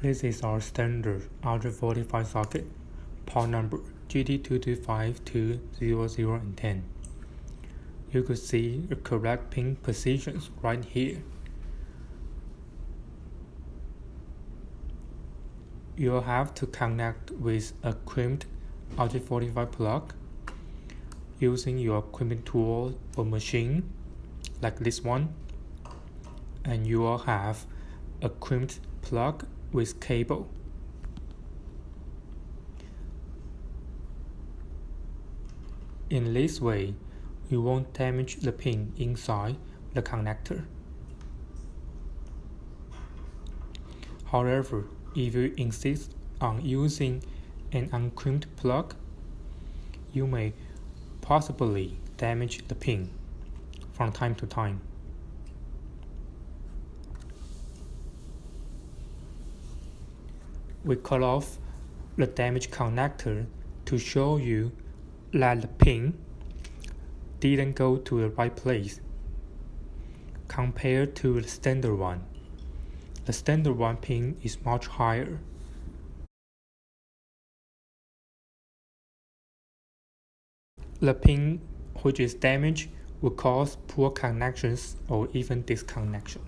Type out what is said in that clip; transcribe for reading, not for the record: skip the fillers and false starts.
This is our standard RJ45 socket, port number GT225200 and 10. You could see the correct pin positions right here. You'll have to connect with a crimped RJ45 plug using your crimping tool or machine like this one, and you will have a crimped plug with cable. In this way, you won't damage the pin inside the connector. However, if you insist on using an un-crimped plug, you may possibly damage the pin from time to time. We cut off the damaged connector to show you that the pin didn't go to the right place compared to the standard one. The standard one pin is much higher. The pin which is damaged will cause poor connections or even disconnection.